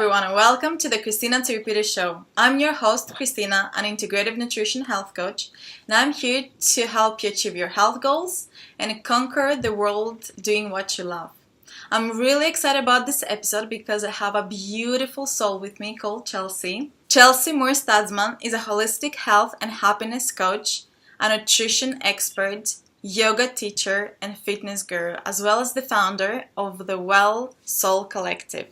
everyone, and welcome to the Christina Tsiripidou Show. I'm your host, Christina, an integrative nutrition health coach, and I'm here to help you achieve your health goals and conquer the world doing what you love. I'm really excited about this episode because I have a beautiful soul with me called Chelsea. Chelsea Moore Stutzman is a holistic health and happiness coach, a nutrition expert, yoga teacher, and fitness guru, as well as the founder of the Well Soul Collective.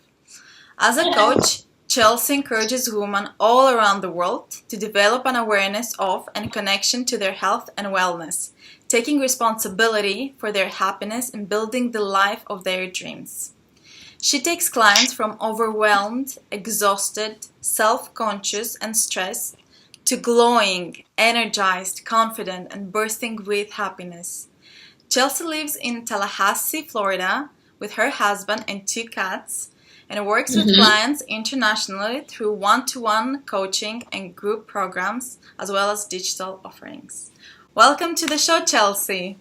As a coach, Chelsea encourages women all around the world to develop an awareness of and connection to their health and wellness, taking responsibility for their happiness and building the life of their dreams. She takes clients from overwhelmed, exhausted, self-conscious, and stressed to glowing, energized, confident, and bursting with happiness. Chelsea lives in Tallahassee, Florida, with her husband and 2 cats, and works with clients internationally through one-to-one coaching and group programs, as well as digital offerings. Welcome to the show, Chelsea.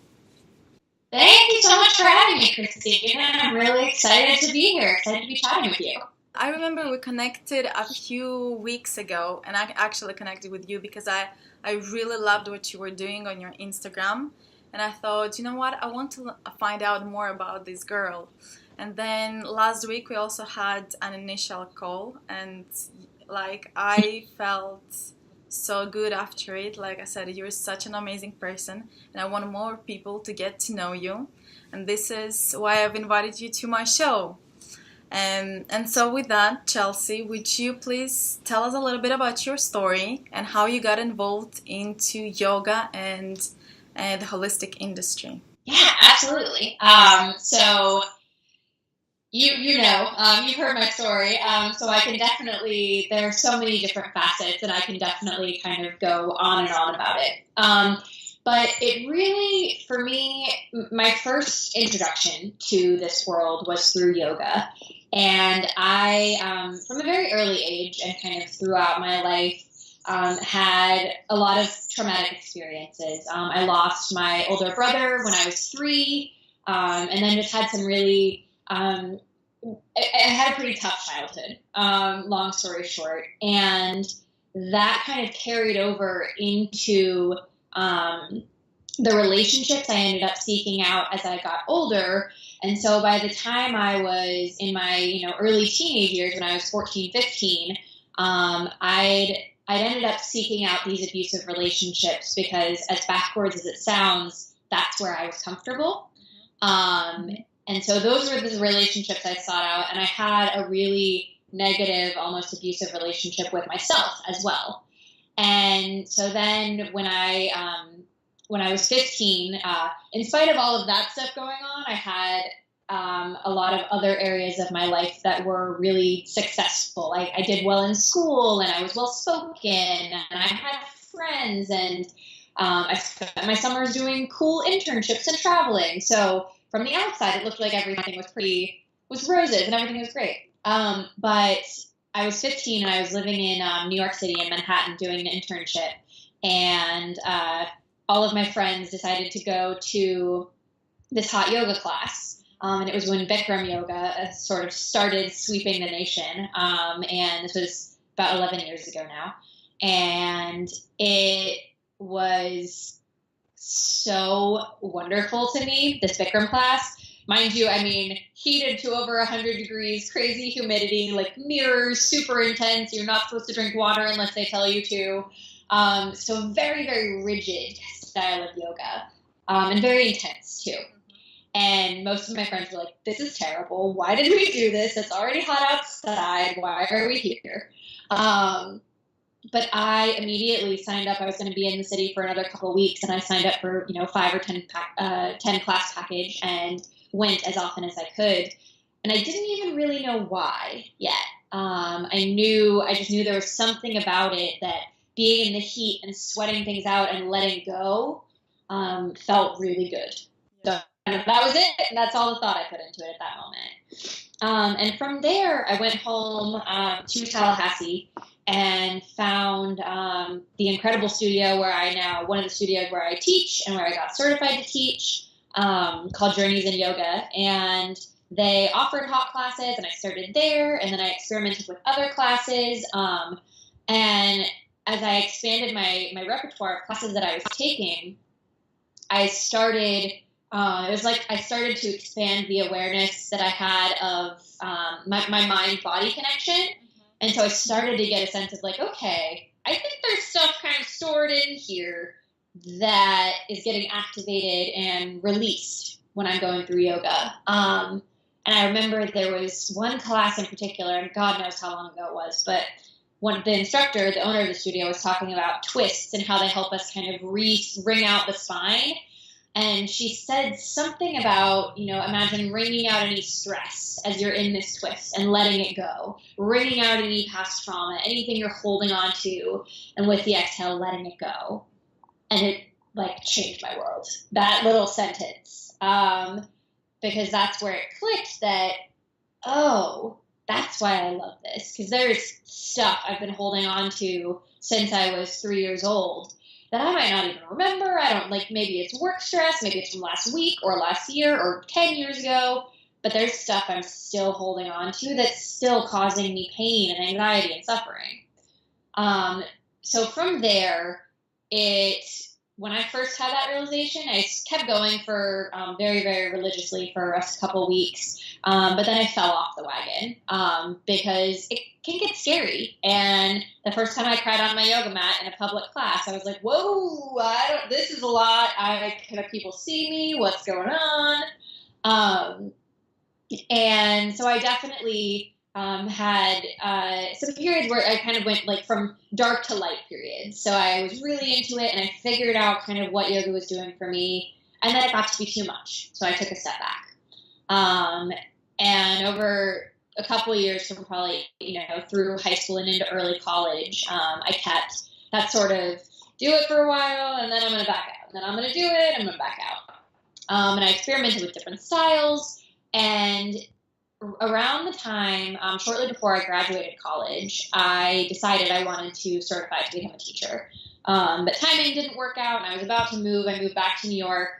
Thank you so much for having me, Christina. I'm really excited to be here, excited to be chatting with you. I remember we connected a few weeks ago, and I actually connected with you because I really loved what you were doing on your Instagram, and I thought, you know what, I want to find out more about this girl. And then last week we also had an initial call, and I felt so good after it. Like I said, you're such an amazing person, and I want more people to get to know you. And this is why I've invited you to my show. And so with that, Chelsea, would you please tell us a little bit about your story and how you got involved into yoga and the holistic industry? Yeah, absolutely. So you've heard my story, so I can definitely, there are so many different facets, and I can definitely kind of go on and on about it. But it really, for me, my first introduction to this world was through yoga. And I, from a very early age and kind of throughout my life, had a lot of traumatic experiences. I lost my older brother when I was 3, and then just had some really... I had a pretty tough childhood, long story short, and that kind of carried over into the relationships I ended up seeking out as I got older. And so by the time I was in my early teenage years, when I was 14, 15, I'd ended up seeking out these abusive relationships because, as backwards as it sounds, that's where I was comfortable. And so those were the relationships I sought out, and I had a really negative, almost abusive relationship with myself as well. And so then when I was 15, in spite of all of that stuff going on, I had a lot of other areas of my life that were really successful. I did well in school, and I was well-spoken, and I had friends, and I spent my summers doing cool internships and traveling. So from the outside, it looked like everything was roses and everything was great. But I was 15 and I was living in New York City in Manhattan doing an internship. And all of my friends decided to go to this hot yoga class. And it was when Bikram yoga sort of started sweeping the nation. And this was about 11 years ago now. And it was so wonderful to me, this Bikram class. Mind you, heated to over 100 degrees, crazy humidity, like mirrors, super intense. You're not supposed to drink water unless they tell you to. So very, very rigid style of yoga, and very intense too. And most of my friends were like, this is terrible. Why did we do this? It's already hot outside. Why are we here? But I immediately signed up. I was going to be in the city for another couple of weeks, and I signed up for 5 or 10 class package and went as often as I could. And I didn't even really know why yet. I just knew there was something about it that being in the heat and sweating things out and letting go felt really good. So that was it. And that's all the thought I put into it at that moment. And from there, I went home to Tallahassee and found the incredible studio one of the studios where I teach and where I got certified to teach, called Journeys in Yoga. And they offered hot classes, and I started there, and then I experimented with other classes. And as I expanded my repertoire of classes that I was taking, I started, it was like I started to expand the awareness that I had of my mind-body connection. And so I started to get a sense of like, okay, I think there's stuff kind of stored in here that is getting activated and released when I'm going through yoga. And I remember there was one class in particular, and God knows how long ago it was, but the instructor, the owner of the studio, was talking about twists and how they help us kind of wring out the spine. And she said something about, imagine wringing out any stress as you're in this twist and letting it go, wringing out any past trauma, anything you're holding on to, and with the exhale, letting it go. And it changed my world, that little sentence, because that's where it clicked that, oh, that's why I love this, because there's stuff I've been holding on to since I was 3 years old that I might not even remember. I don't maybe it's work stress, maybe it's from last week or last year or 10 years ago, but there's stuff I'm still holding on to that's still causing me pain and anxiety and suffering. So from there, when I first had that realization, I kept going for very, very religiously for a couple weeks. But then I fell off the wagon because it can get scary. And the first time I cried on my yoga mat in a public class, I was like, whoa, this is a lot. Can people see me? What's going on? And so I definitely had some periods where I kind of went from dark to light periods. So I was really into it, and I figured out kind of what yoga was doing for me. And then it got to be too much. So I took a step back. And over a couple of years from probably, through high school and into early college, I kept that sort of do it for a while, and then I'm going to back out. And then I'm going to do it, I'm going to back out. And I experimented with different styles. And around the time, shortly before I graduated college, I decided I wanted to certify to become a teacher. But timing didn't work out, and I was about to move. I moved back to New York.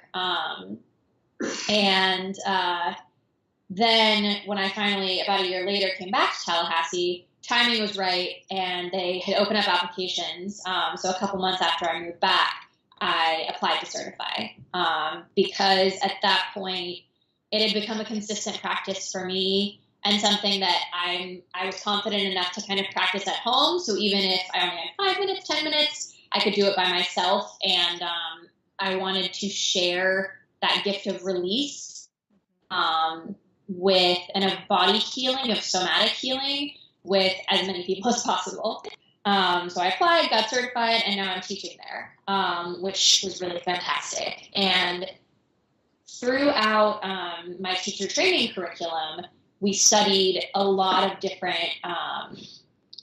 Then when I finally, about a year later, came back to Tallahassee, timing was right, and they had opened up applications. So a couple months after I moved back, I applied to certify because at that point, it had become a consistent practice for me and something that I was confident enough to kind of practice at home. So even if I only had 5 minutes, 10 minutes, I could do it by myself. And I wanted to share that gift of release with and of body healing, of somatic healing with as many people as possible. So I applied, got certified, and now I'm teaching there, which was really fantastic. And throughout my teacher training curriculum, we studied a lot of different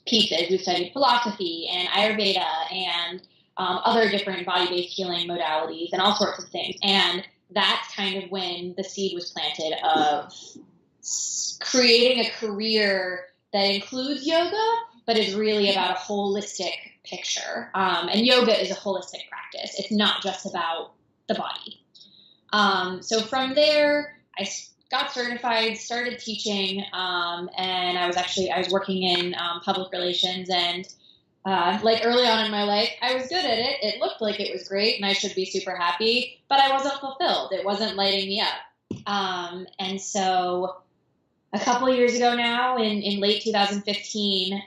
pieces. We studied philosophy and Ayurveda and other different body-based healing modalities and all sorts of things. And that's kind of when the seed was planted of creating a career that includes yoga, but is really about a holistic picture. And yoga is a holistic practice. It's not just about the body. So from there, I got certified, started teaching, and I was working in public relations, and early on in my life, I was good at it. It looked like it was great, and I should be super happy, but I wasn't fulfilled. It wasn't lighting me up. And so a couple of years ago now, in late 2015,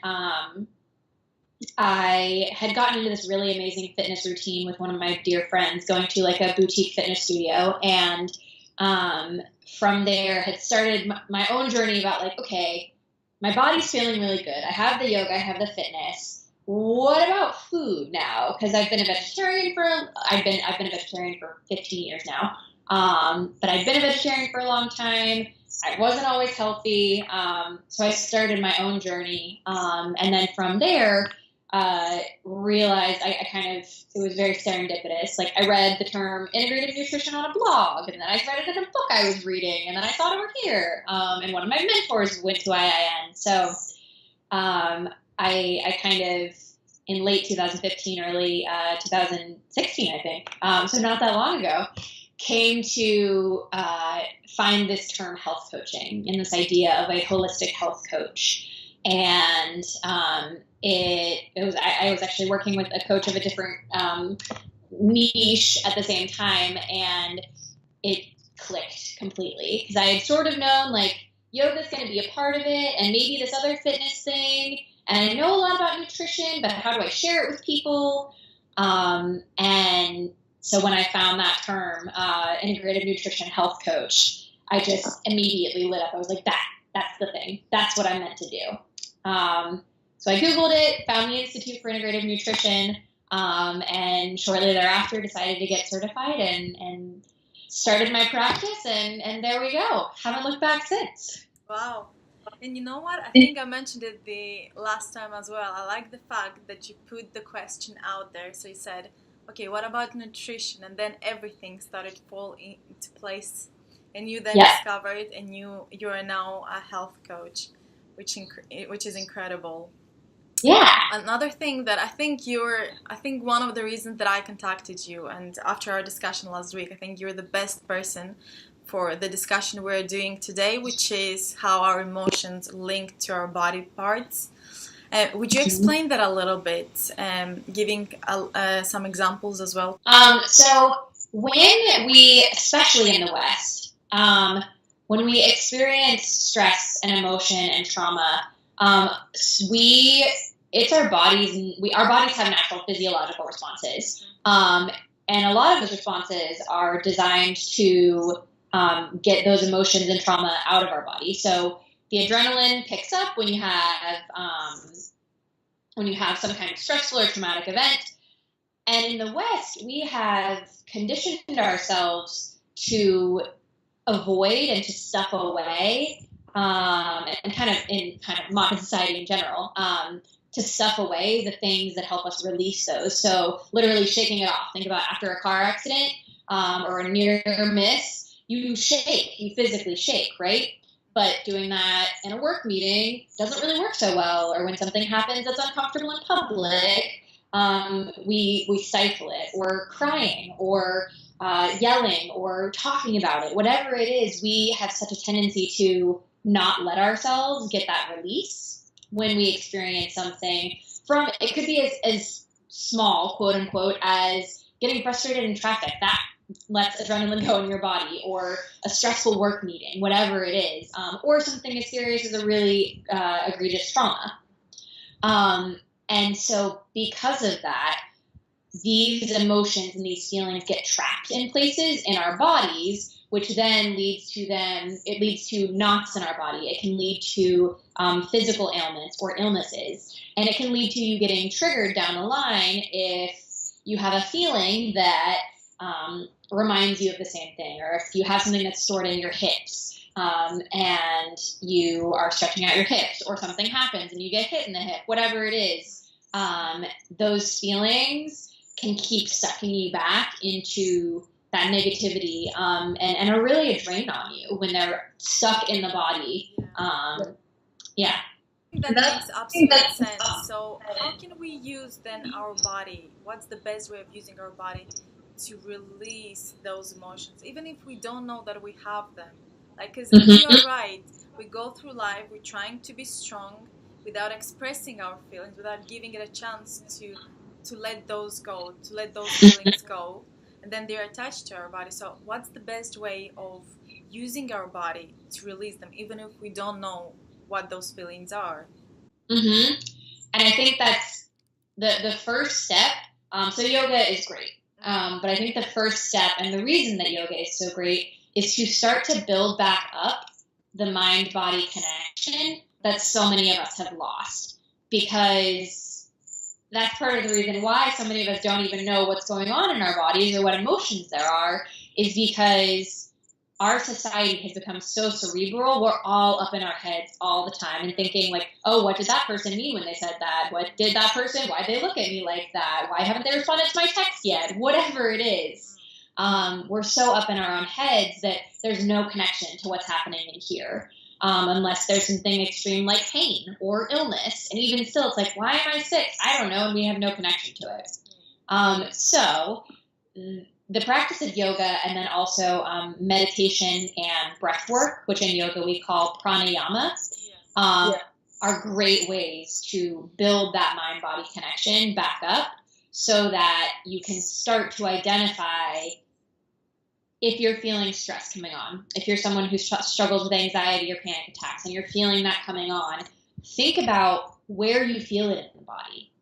I had gotten into this really amazing fitness routine with one of my dear friends, going to a boutique fitness studio. And from there had started my own journey about okay, my body's feeling really good. I have the yoga, I have the fitness. What about food now? Because I've been a vegetarian I've been a vegetarian for 15 years now. But I've been a vegetarian for a long time. I wasn't always healthy. So I started my own journey. And then from there, realized it was very serendipitous. I read the term integrative nutrition on a blog, and then I read it in a book I was reading, and then I saw it over here. And one of my mentors went to IIN. So I kind of, in late 2015, early 2016, I think, so not that long ago, came to find this term health coaching and this idea of a holistic health coach. And I was actually working with a coach of a different niche at the same time, and it clicked completely because I had sort of known like yoga's going to be a part of it and maybe this other fitness thing, and I know a lot about nutrition, but how do I share it with people? And so when I found that term, integrative nutrition health coach, I just immediately lit up. I was like, that's the thing. That's what I'm meant to do. So I Googled it, found the Institute for Integrative Nutrition, and shortly thereafter decided to get certified and started my practice, and there we go. Haven't looked back since. Wow. And you know what? I think I mentioned it the last time as well. I like the fact that you put the question out there. So you said, okay, what about nutrition? And then everything started to fall into place. And you then discovered, and you are now a health coach, which is incredible. Yeah. Another thing that I think one of the reasons that I contacted you, and after our discussion last week, I think you're the best person for the discussion we're doing today, which is how our emotions link to our body parts. Would you explain that a little bit, giving some examples as well? So when we, especially in the West, when we experience stress and emotion and trauma, it's our bodies, and our bodies have natural physiological responses. And a lot of those responses are designed to get those emotions and trauma out of our body. So the adrenaline picks up when you have some kind of stressful or traumatic event. And in the West, we have conditioned ourselves to avoid and to stuff away, and kind of modern society in general, to stuff away the things that help us release those. So literally shaking it off. Think about after a car accident or a near miss, you shake, you physically shake, right? But doing that in a work meeting doesn't really work so well. Or when something happens that's uncomfortable in public, we stifle it, or crying, or yelling, or talking about it. Whatever it is, we have such a tendency to not let ourselves get that release when we experience something. It could be as small, quote unquote, as getting frustrated in traffic. That lets adrenaline go in your body, or a stressful work meeting, whatever it is, or something as serious as a really egregious trauma. And so because of that, these emotions and these feelings get trapped in places in our bodies, which then leads to knots in our body. It can lead to physical ailments or illnesses. And it can lead to you getting triggered down the line if you have a feeling that reminds you of the same thing, or if you have something that's stored in your hips, and you are stretching out your hips, or something happens and you get hit in the hip, whatever it is, those feelings can keep sucking you back into that negativity, and are really a drain on you when they're stuck in the body. Yeah. That makes absolute sense. So how can we use then our body? What's the best way of using our body to release those emotions, even if we don't know that we have them? Like, because you're right, we go through life, we're trying to be strong without expressing our feelings, without giving it a chance to let those go, to let those feelings go, and then they're attached to our body. So what's the best way of using our body to release them, even if we don't know what those feelings are? And I think that's the first step. So yoga is great. But I think the first step, and the reason that yoga is so great, is to start to build back up the mind-body connection that so many of us have lost. Because that's part of the reason why so many of us don't even know what's going on in our bodies or what emotions there are, is because our society has become so cerebral. We're all up in our heads all the time and thinking like, oh, what did that person mean when they said that? What did that person, why'd they look at me like that? Why haven't they responded to my text yet? Whatever it is. We're so up in our own heads that there's no connection to what's happening in here. Unless there's something extreme like pain or illness. And even still, it's like, why am I sick? I don't know. And we have no connection to it. So the practice of yoga and then also meditation and breath work, which in yoga we call pranayama, are great ways to build that mind-body connection back up so that you can start to identify if you're feeling stress coming on. If you're someone who struggles with anxiety or panic attacks and you're feeling that coming on, think about where you feel it in the body.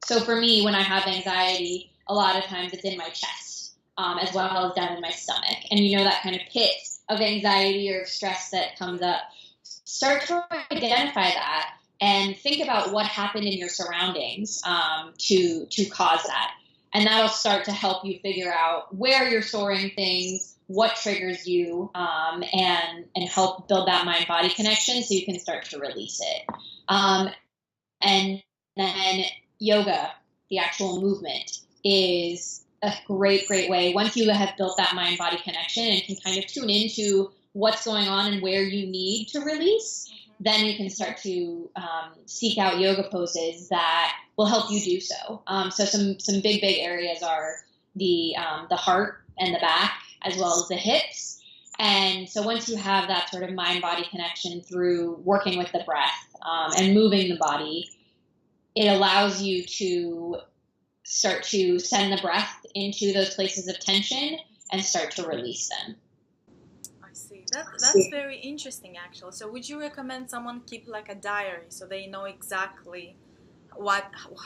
So for me, when I have anxiety, a lot of times it's in my chest, as well as down in my stomach. And you know that kind of pit of anxiety or stress that comes up. Start to identify that and think about what happened in your surroundings to cause that. And that'll start to help you figure out where you're storing things, what triggers you, and help build that mind-body connection so you can start to release it. And then yoga, the actual movement, is a great way. Once you have built that mind-body connection and can kind of tune into what's going on and where you need to release, then you can start to seek out yoga poses that will help you do so. So some big areas are the heart and the back, as well as the hips. And so once you have that sort of mind-body connection through working with the breath and moving the body, it allows you to start to send the breath into those places of tension and start to release them. I see. That's very interesting, actually. So would you recommend someone keep like a diary so they know exactly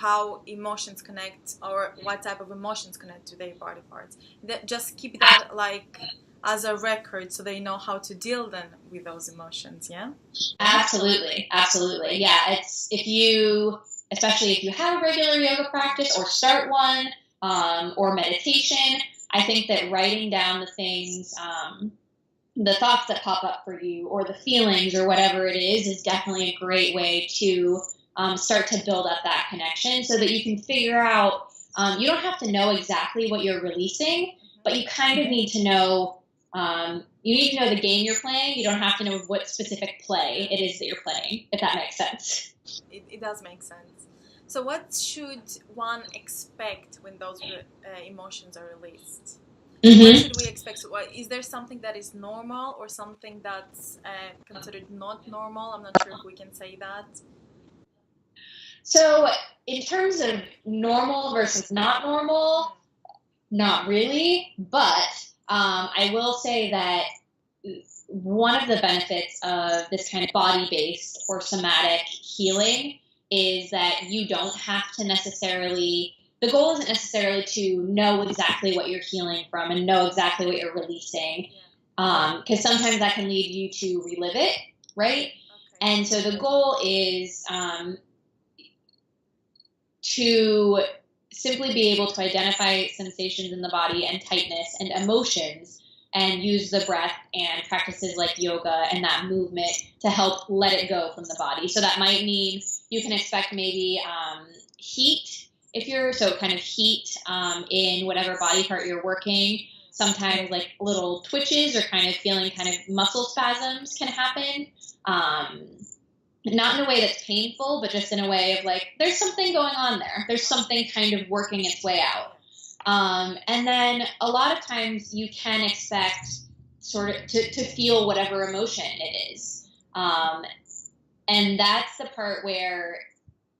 how emotions connect, or what type of emotions connect to their body parts? Just keep that like as a record so they know how to deal then with those emotions, yeah? Absolutely. Yeah, it's especially if you have a regular yoga practice or start one, or meditation, I think that writing down the things, the thoughts that pop up for you or the feelings or whatever it is definitely a great way to start to build up that connection so that you can figure out, you don't have to know exactly what you're releasing, but you kind of need to know, you need to know the game you're playing. You don't have to know what specific play it is that you're playing, if that makes sense. It does make sense. So what should one expect when those emotions are released? What should we expect? So, is there something that is normal or something that's considered not normal? I'm not sure if we can say that. So in terms of normal versus not normal, not really, but I will say that one of the benefits of this kind of body-based or somatic healing is that you don't have to necessarily, the goal isn't necessarily to know exactly what you're healing from and know exactly what you're releasing, because sometimes that can lead you to relive it, right? Okay. And so the goal is to simply be able to identify sensations in the body and tightness and emotions and use the breath and practices like yoga and that movement to help let it go from the body. So that might mean you can expect maybe heat, so kind of heat in whatever body part you're working. Sometimes like little twitches or kind of feeling kind of muscle spasms can happen. Not in a way that's painful, but just in a way of like, there's something going on there. There's something kind of working its way out. And then a lot of times you can expect sort of to feel whatever emotion it is. And that's the part where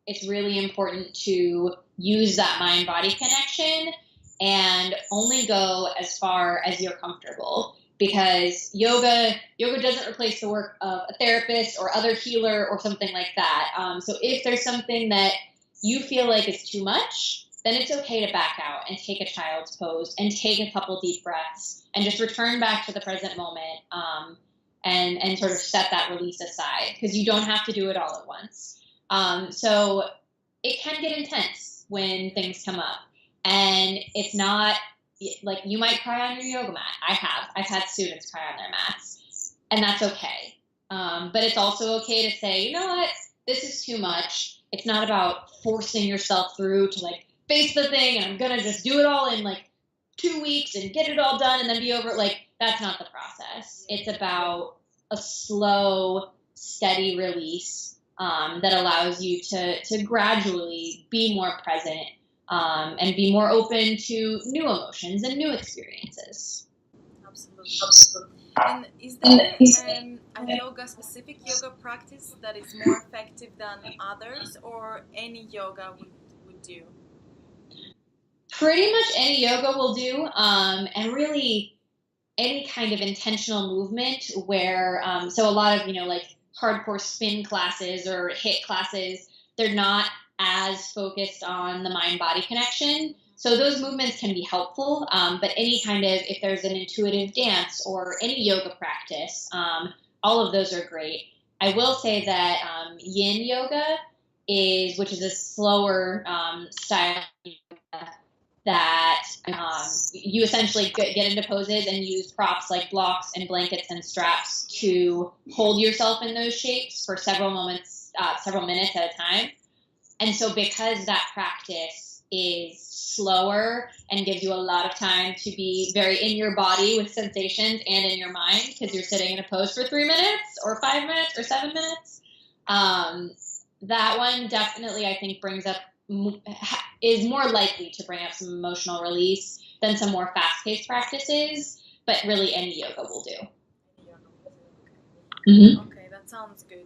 it's really important to use that mind-body connection and only go as far as you're comfortable. Because yoga doesn't replace the work of a therapist or other healer or something like that. So if there's something that you feel like is too much, then it's okay to back out and take a child's pose and take a couple deep breaths and just return back to the present moment, and sort of set that release aside, because you don't have to do it all at once. So it can get intense when things come up, and it's not like you might cry on your yoga mat. I've had students cry on their mats, and that's okay. But it's also okay to say, you know what, this is too much. It's not about forcing yourself through to like face the thing and I'm gonna just do it all in like 2 weeks and get it all done and then be over. Like, that's not the process. It's about a slow, steady release that allows you to gradually be more present and be more open to new emotions and new experiences. Absolutely. And is there a specific yoga practice that is more effective than others, or any yoga would do? Pretty much any yoga will do, and really any kind of intentional movement where, so a lot of, like hardcore spin classes or HIIT classes, they're not as focused on the mind-body connection. So those movements can be helpful, but any kind of, if there's an intuitive dance or any yoga practice, all of those are great. I will say that yin yoga which is a slower style that you essentially get into poses and use props like blocks and blankets and straps to hold yourself in those shapes for several minutes at a time. And so because that practice is slower and gives you a lot of time to be very in your body with sensations and in your mind, because you're sitting in a pose for 3 minutes or 5 minutes or 7 minutes, that one definitely, I think, is more likely to bring up some emotional release than some more fast-paced practices, but really any yoga will do. Mm-hmm. Okay, that sounds good.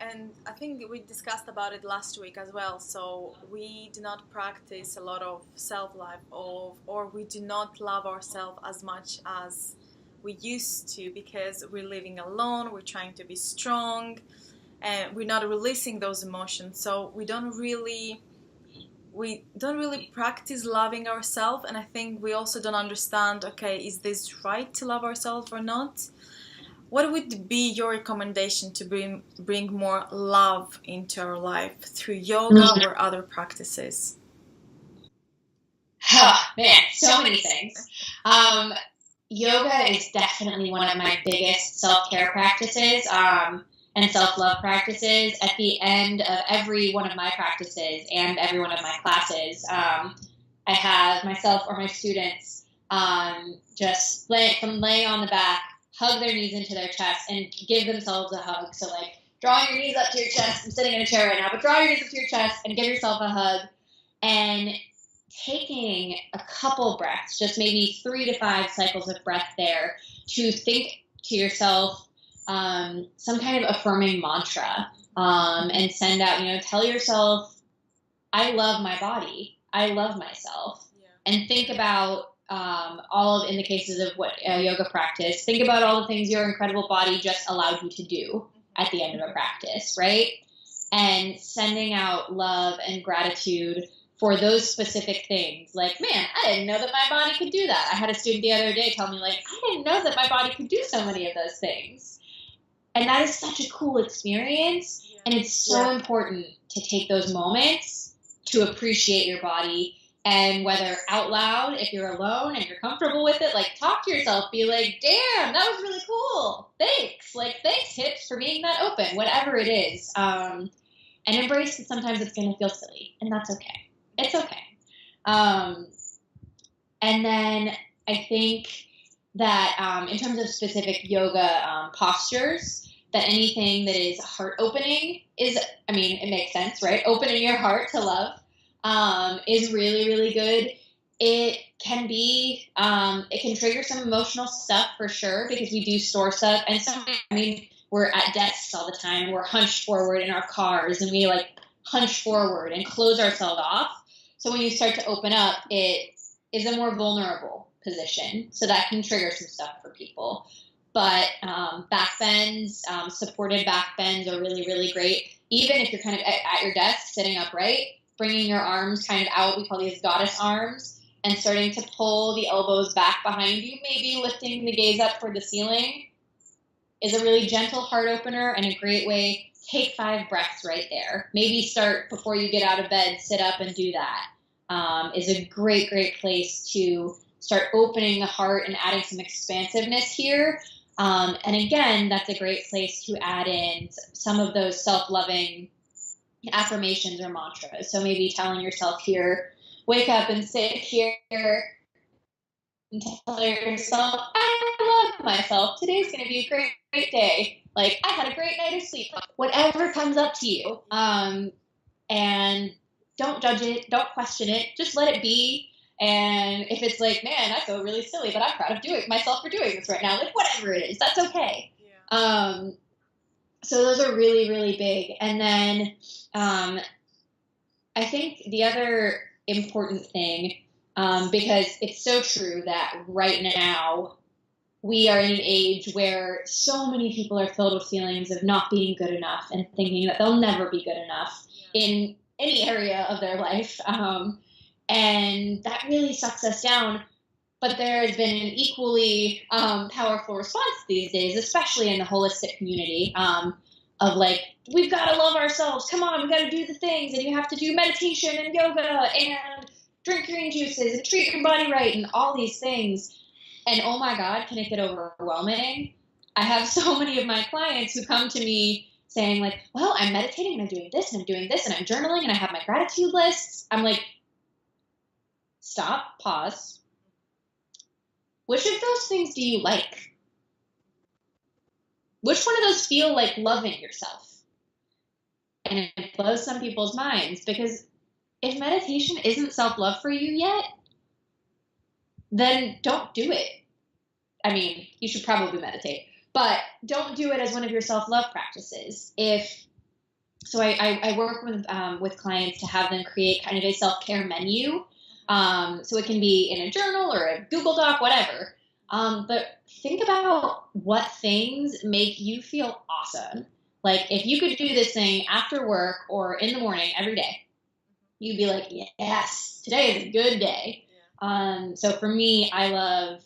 And I think we discussed about it last week as well. So we do not practice a lot of self-love, or we do not love ourselves as much as we used to, because we're living alone, we're trying to be strong, and we're not releasing those emotions. So we don't really practice loving ourselves. And I think we also don't understand, okay, is this right to love ourselves or not? What would be your recommendation to bring more love into our life through yoga or other practices? Oh, man, so many things. Yoga is definitely one of my biggest self-care practices and self-love practices. At the end of every one of my practices and every one of my classes, I have myself or my students just laying on the back, hug their knees into their chest and give themselves a hug. So like drawing your knees up to your chest. I'm sitting in a chair right now, but draw your knees up to your chest and give yourself a hug, and taking a couple breaths, just maybe 3 to 5 cycles of breath there, to think to yourself some kind of affirming mantra, and send out, tell yourself, I love my body, I love myself. Yeah. And think about in the cases of what yoga practice, think about all the things your incredible body just allowed you to do at the end of a practice, right? And sending out love and gratitude for those specific things. Like, man, I didn't know that my body could do that. I had a student the other day tell me, like, I didn't know that my body could do so many of those things. And that is such a cool experience. Yeah. And it's so important to take those moments to appreciate your body. And whether out loud, if you're alone and you're comfortable with it, like, talk to yourself, be like, damn, that was really cool. Thanks. Like, thanks, hips, for being that open, whatever it is. And embrace that sometimes it's going to feel silly, and that's okay. It's okay. And then I think that in terms of specific yoga postures, that anything that is heart opening it makes sense, right? Opening your heart to love is really, really good. It can trigger some emotional stuff for sure, because we do store stuff. And we're at desks all the time, and we're hunched forward in our cars, and we like hunch forward and close ourselves off. So when you start to open up, it is a more vulnerable position. So that can trigger some stuff for people. But back bends, supported back bends are really, really great. Even if you're kind of at your desk, sitting upright, bringing your arms kind of out, we call these goddess arms, and starting to pull the elbows back behind you, maybe lifting the gaze up toward the ceiling, is a really gentle heart opener and a great way. Take 5 breaths right there. Maybe start before you get out of bed, sit up and do that. Is a great, great place to start opening the heart and adding some expansiveness here. And again, that's a great place to add in some of those self-loving affirmations or mantras. So maybe telling yourself here, wake up and sit here and tell yourself, I love myself. Today's going to be a great, great day. Like, I had a great night of sleep. Whatever comes up to you. And don't judge it, don't question it, just let it be. And if it's like, man, I feel really silly, but I'm proud of doing myself for doing this right now, like whatever it is, that's okay. Yeah. So those are really, really big. And then I think the other important thing, because it's so true that right now we are in an age where so many people are filled with feelings of not being good enough and thinking that they'll never be good enough in any area of their life. And that really sucks us down. But there has been an equally powerful response these days, especially in the holistic community, of like, we've got to love ourselves. Come on, we've got to do the things. And you have to do meditation and yoga and drink green juices and treat your body right and all these things. And oh my God, can it get overwhelming? I have so many of my clients who come to me saying like, well, I'm meditating and I'm doing this and I'm doing this and I'm journaling and I have my gratitude lists. I'm like, stop, pause. Which of those things do you like? Which one of those feel like loving yourself? And it blows some people's minds, because if meditation isn't self-love for you yet, then don't do it. I mean, you should probably meditate, but don't do it as one of your self-love practices. So I work with clients to have them create kind of a self-care menu. So it can be in a journal or a Google Doc, whatever. But think about what things make you feel awesome. Like if you could do this thing after work or in the morning every day, you'd be like, yes, today is a good day. So for me, I love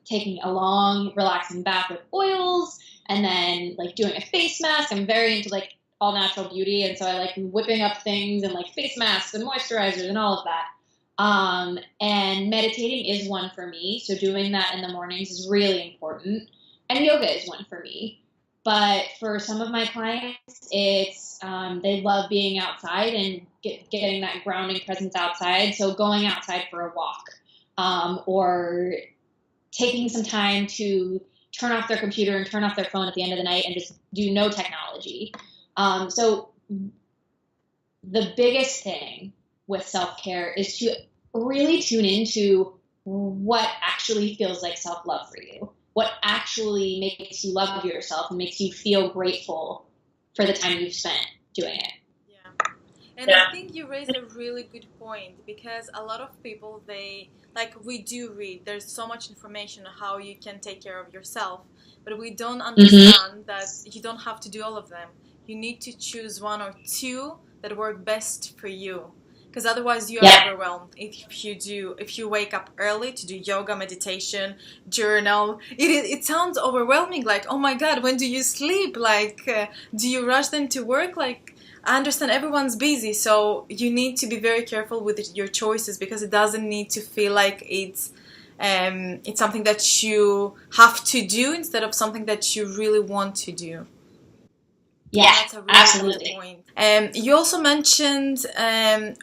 taking a long, relaxing bath with oils and then like doing a face mask. I'm very into like all natural beauty. And so I like whipping up things and like face masks and moisturizers and all of that. And meditating is one for me. So doing that in the mornings is really important. And yoga is one for me. But for some of my clients, it's they love being outside and getting that grounding presence outside. So going outside for a walk, or taking some time to turn off their computer and turn off their phone at the end of the night and just do no technology. So the biggest thing with self-care is to really tune into what actually feels like self-love for you, what actually makes you love yourself and makes you feel grateful for the time you've spent doing it. Yeah. And I think you raised a really good point, because a lot of people, we do read, there's so much information on how you can take care of yourself, but we don't understand that you don't have to do all of them. You need to choose one or two that work best for you. Because otherwise you are overwhelmed. If you wake up early to do yoga, meditation, journal, it sounds overwhelming. Like, oh my God, when do you sleep? Like, do you rush them to work? Like, I understand everyone's busy, so you need to be very careful with your choices, because it doesn't need to feel like it's something that you have to do instead of something that you really want to do. Yeah, that's a really absolutely. Good point. You also mentioned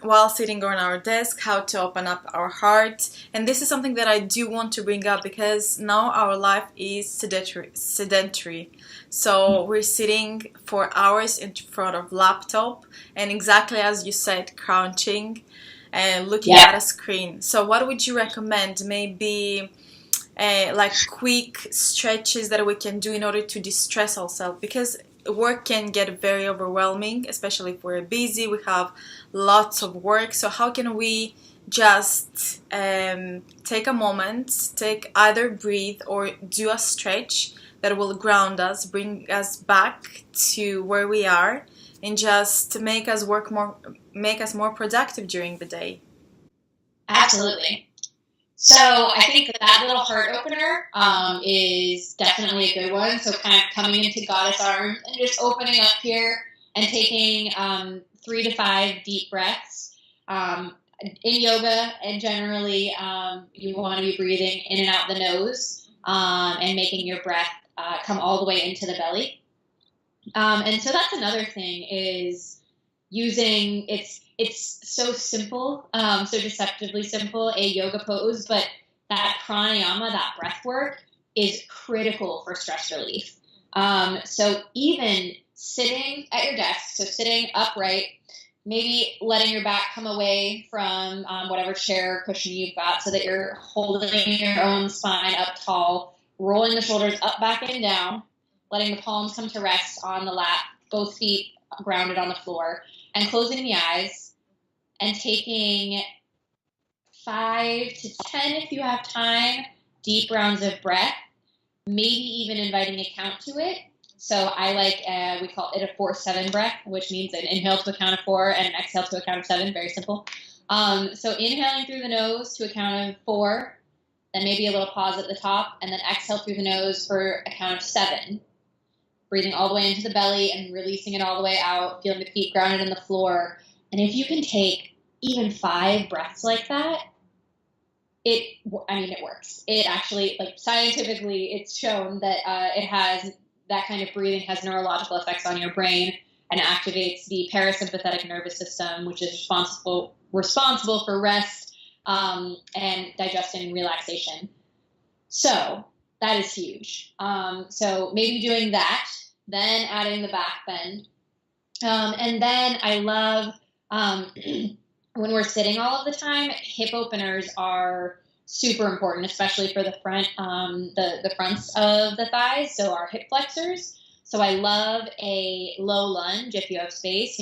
while sitting on our desk how to open up our heart, and this is something that I do want to bring up, because now our life is sedentary. So we're sitting for hours in front of laptop, and exactly as you said, crouching and looking at a screen. So what would you recommend? Maybe like quick stretches that we can do in order to distress ourselves, because work can get very overwhelming, especially if we're busy, we have lots of work. So how can we just take a moment, either breathe or do a stretch that will ground us, bring us back to where we are, and just make us more productive during the day? Absolutely. So I think that little heart opener is definitely a good one. So kind of coming into goddess arms and just opening up here and taking 3 to 5 deep breaths. In yoga, and generally you want to be breathing in and out the nose and making your breath come all the way into the belly. And so that's another thing, is using it's so simple, so deceptively simple, a yoga pose, but that pranayama, that breath work, is critical for stress relief. So even sitting at your desk, so sitting upright, maybe letting your back come away from whatever chair or cushion you've got so that you're holding your own spine up tall, rolling the shoulders up, back, and down, letting the palms come to rest on the lap, both feet grounded on the floor, and closing the eyes and taking 5 to 10, if you have time, deep rounds of breath, maybe even inviting a count to it. So I like, we call it a 4-7 breath, which means an inhale to a count of 4 and an exhale to a count of 7. Very simple. So inhaling through the nose to a count of 4, then maybe a little pause at the top, and then exhale through the nose for a count of 7. Breathing all the way into the belly and releasing it all the way out, feeling the feet grounded in the floor. And if you can take even 5 breaths like that, it works. It actually, like, scientifically, it's shown that that kind of breathing has neurological effects on your brain and activates the parasympathetic nervous system, which is responsible for rest and digestion and relaxation. So that is huge. So maybe doing that, then adding the back bend. And then I love when we're sitting all of the time, hip openers are super important, especially for the front, the fronts of the thighs, so our hip flexors. So I love a low lunge if you have space.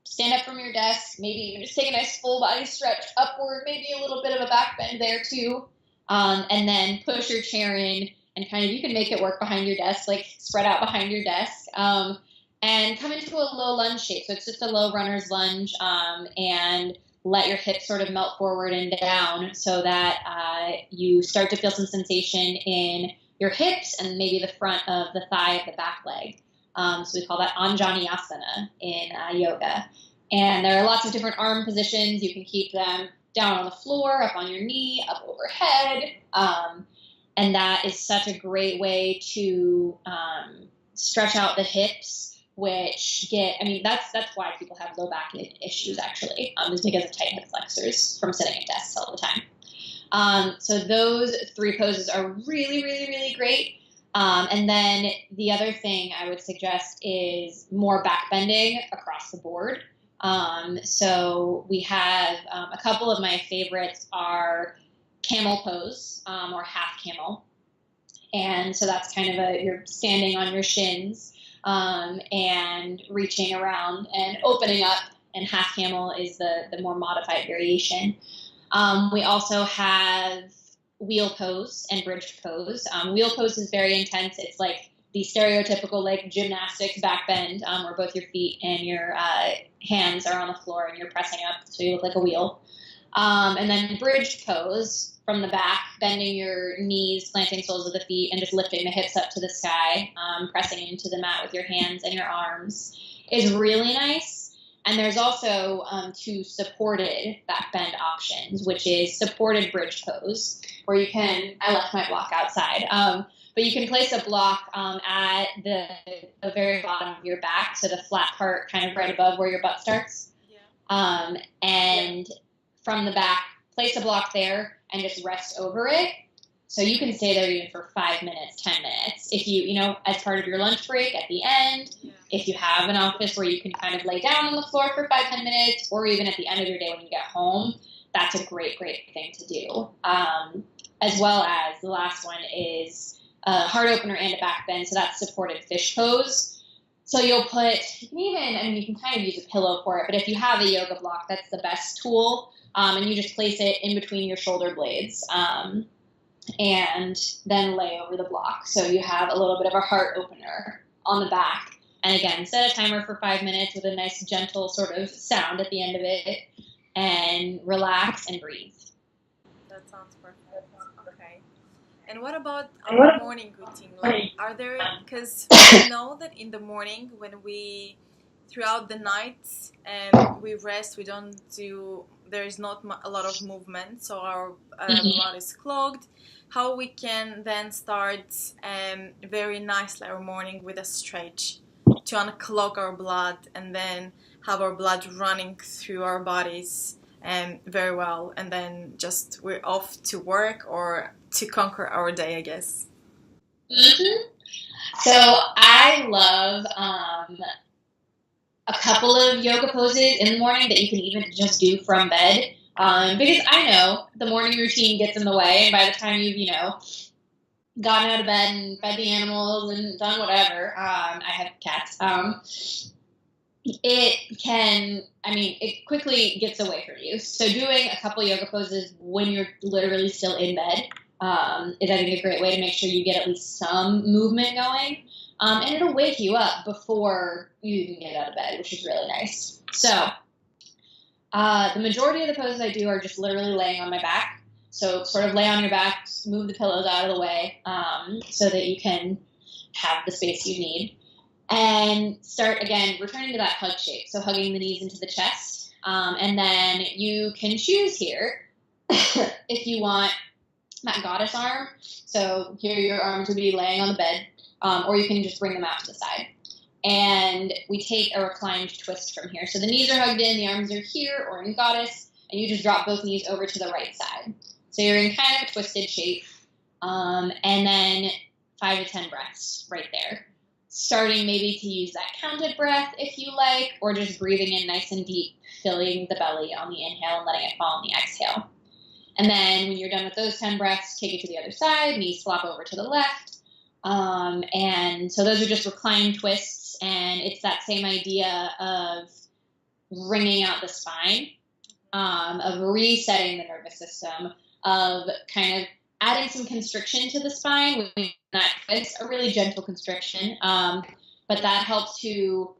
Stand up from your desk, maybe even just take a nice full body stretch upward, maybe a little bit of a back bend there too, and then push your chair in and kind of, you can make it work behind your desk, like spread out behind your desk, and come into a low lunge shape. So it's just a low runner's lunge, and let your hips sort of melt forward and down so that you start to feel some sensation in your hips and maybe the front of the thigh of the back leg. So we call that Anjaneyasana in yoga. And there are lots of different arm positions. You can keep them down on the floor, up on your knee, up overhead. And that is such a great way to stretch out the hips, which that's why people have low back issues, actually, is because of tight hip flexors from sitting at desks all the time. So those 3 poses are really, really, really great. And then the other thing I would suggest is more back bending across the board. So we have a couple of my favorites are camel pose, or half camel. And so that's kind of you're standing on your shins, and reaching around and opening up, and half camel is the more modified variation. We also have wheel pose and bridge pose. Wheel pose is very intense. It's like the stereotypical like gymnastics back bend, where both your feet and your hands are on the floor and you're pressing up so you look like a wheel. And then bridge pose, from the back, bending your knees, planting soles of the feet, and just lifting the hips up to the sky, pressing into the mat with your hands and your arms, is really nice. And there's also 2 supported back bend options, which is supported bridge pose, where you can, I left my block outside, but you can place a block at the very bottom of your back, so the flat part kind of right above where your butt starts. Yeah. And from the back, place a block there and just rest over it. So you can stay there even for 5 minutes, 10 minutes. If you, as part of your lunch break at the end, if you have an office where you can kind of lay down on the floor for 5-10 minutes, or even at the end of your day when you get home, that's a great, great thing to do. As well as the last one is a heart opener and a back bend. So that's supported fish pose. So you can kind of use a pillow for it, but if you have a yoga block, that's the best tool. And you just place it in between your shoulder blades, and then lay over the block. So you have a little bit of a heart opener on the back. And again, set a timer for 5 minutes with a nice gentle sort of sound at the end of it, and relax and breathe. That sounds perfect. Okay. And what about our morning routine? Like, are there, because we know that in the morning when throughout the night, we rest, there's not a lot of movement, so our blood is clogged. How we can then start very nicely our morning with a stretch to unclog our blood, and then have our blood running through our bodies very well, and then just we're off to work or to conquer our day, I guess. Mm-hmm. So I love a couple of yoga poses in the morning that you can even just do from bed. Because I know the morning routine gets in the way, and by the time you've, gotten out of bed and fed the animals and done whatever, I have cats, it quickly gets away from you. So doing a couple yoga poses when you're literally still in bed is, I think, a great way to make sure you get at least some movement going. And it'll wake you up before you even get out of bed, which is really nice. So the majority of the poses I do are just literally laying on my back. So sort of lay on your back, move the pillows out of the way so that you can have the space you need. And start, again, returning to that hug shape. So hugging the knees into the chest. And then you can choose here if you want that goddess arm. So here your arms would be laying on the bed, or you can just bring them out to the side. And we take a reclined twist from here. So the knees are hugged in, the arms are here or in goddess, and you just drop both knees over to the right side. So you're in kind of a twisted shape. And then 5 to 10 breaths right there. Starting maybe to use that counted breath if you like, or just breathing in nice and deep, filling the belly on the inhale and letting it fall on the exhale. And then when you're done with those 10 breaths, take it to the other side, knees flop over to the left. And so those are just reclined twists, and it's that same idea of wringing out the spine, of resetting the nervous system, of kind of adding some constriction to the spine with that twist, a really gentle constriction. But that helps to,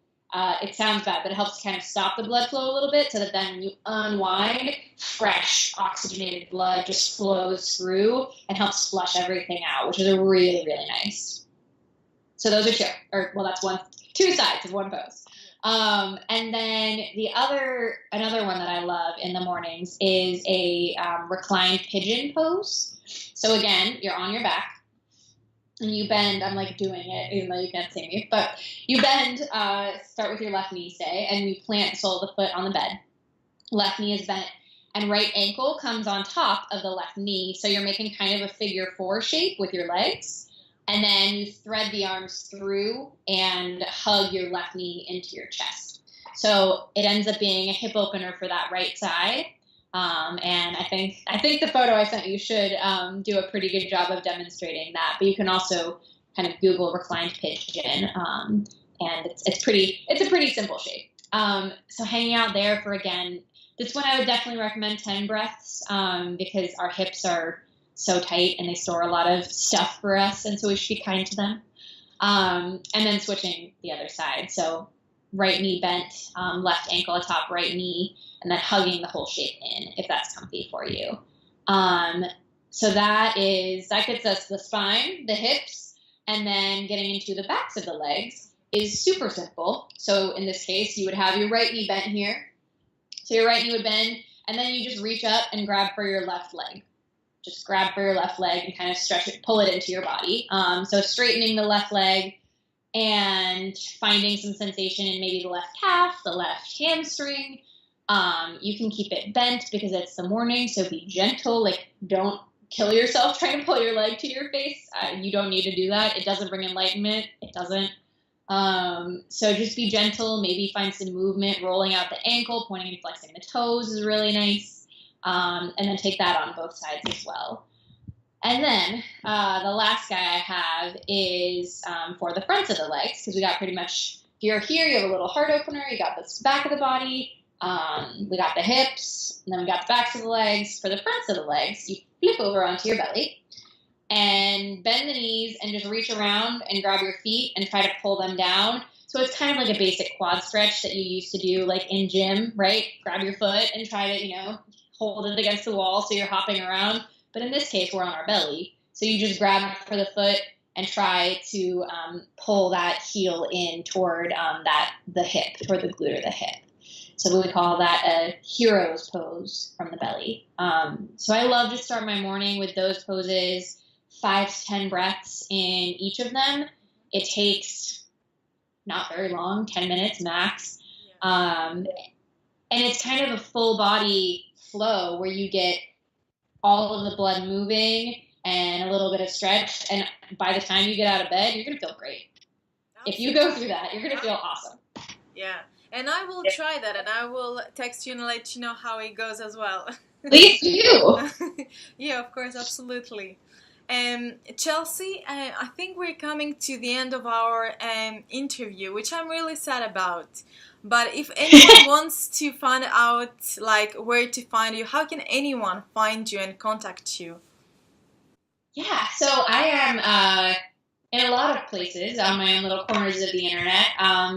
it sounds bad, but it helps to kind of stop the blood flow a little bit so that then when you unwind, fresh oxygenated blood just flows through and helps flush everything out, which is a really, really nice. So those are two sides of one pose. And then another one that I love in the mornings is a reclined pigeon pose. So again, you're on your back and you bend. I'm like doing it, even though you can't see me, but you bend, start with your left knee, say, and you plant the sole of the foot on the bed. Left knee is bent and right ankle comes on top of the left knee. So you're making kind of a figure 4 shape with your legs. And then you thread the arms through and hug your left knee into your chest. So it ends up being a hip opener for that right side. And I think the photo I sent you should do a pretty good job of demonstrating that. But you can also kind of Google reclined pigeon, and it's a pretty simple shape. So hanging out there for, again, this one I would definitely recommend 10 breaths because our hips are so tight and they store a lot of stuff for us, and so we should be kind to them. And then switching the other side. So right knee bent, left ankle atop right knee, and then hugging the whole shape in if that's comfy for you. So that gets us the spine, the hips, and then getting into the backs of the legs is super simple. So in this case, you would have your right knee bent here. So your right knee would bend, and then you just reach up and grab for your left leg. Just grab for your left leg and kind of stretch it, pull it into your body. So straightening the left leg and finding some sensation in maybe the left calf, the left hamstring. You can keep it bent because it's the morning, so be gentle. Like, don't kill yourself trying to pull your leg to your face. You don't need to do that. It doesn't bring enlightenment. It doesn't. So just be gentle. Maybe find some movement, rolling out the ankle, pointing and flexing the toes is really nice. And then take that on both sides as well. And then the last guy I have is for the fronts of the legs, because we got pretty much, if you're here, you have a little heart opener, you got the back of the body, we got the hips, and then we got the backs of the legs. For the fronts of the legs, you flip over onto your belly and bend the knees and just reach around and grab your feet and try to pull them down. So it's kind of like a basic quad stretch that you used to do like in gym, right? Grab your foot and try to, hold it against the wall so you're hopping around. But in this case, we're on our belly. So you just grab for the foot and try to pull that heel in toward the hip, toward the glute or the hip. So we would call that a hero's pose from the belly. So I love to start my morning with those poses, 5 to 10 breaths in each of them. It takes not very long, 10 minutes max. And it's kind of a full body flow where you get all of the blood moving and a little bit of stretch. And by the time you get out of bed, you're going to feel great. If you go through that, you're going to feel awesome. Yeah. And I will try that, and I will text you and let you know how it goes as well. Please do. Yeah, of course, absolutely. Chelsea, I think we're coming to the end of our interview, which I'm really sad about. But if anyone wants to find out, like, where to find you, how can anyone find you and contact you? Yeah, so I am in a lot of places on my own little corners of the internet.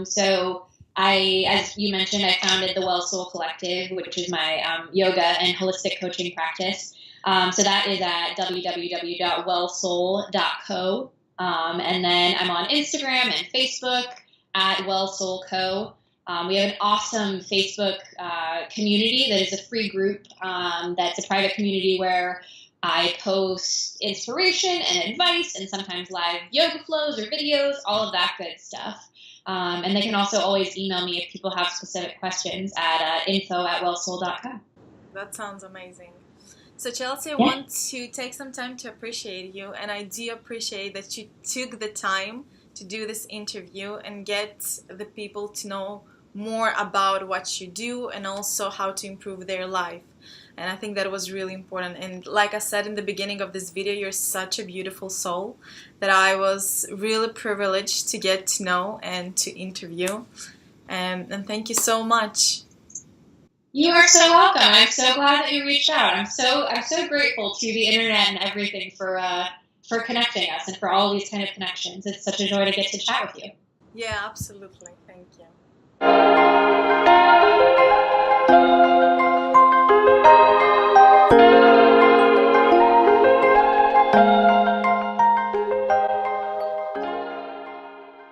So as you mentioned, I founded the Well Soul Collective, which is my yoga and holistic coaching practice. So that is at www.wellsoul.co. And then I'm on Instagram and Facebook at Well Soul Co. We have an awesome Facebook community that is a free group. That's a private community where I post inspiration and advice and sometimes live yoga flows or videos, all of that good stuff. And they can also always email me if people have specific questions at info@wellsoul.com. That sounds amazing. So Chelsea, I want to take some time to appreciate you, and I do appreciate that you took the time to do this interview and get the people to know more about what you do and also how to improve their life. And I think that was really important. And like I said in the beginning of this video, you're such a beautiful soul that I was really privileged to get to know and to interview. And thank you so much. You are so welcome. I'm so glad that you reached out. I'm so grateful to the internet and everything for connecting us and for all these kind of connections. It's such a joy to get to chat with you. Yeah, absolutely. Thank you.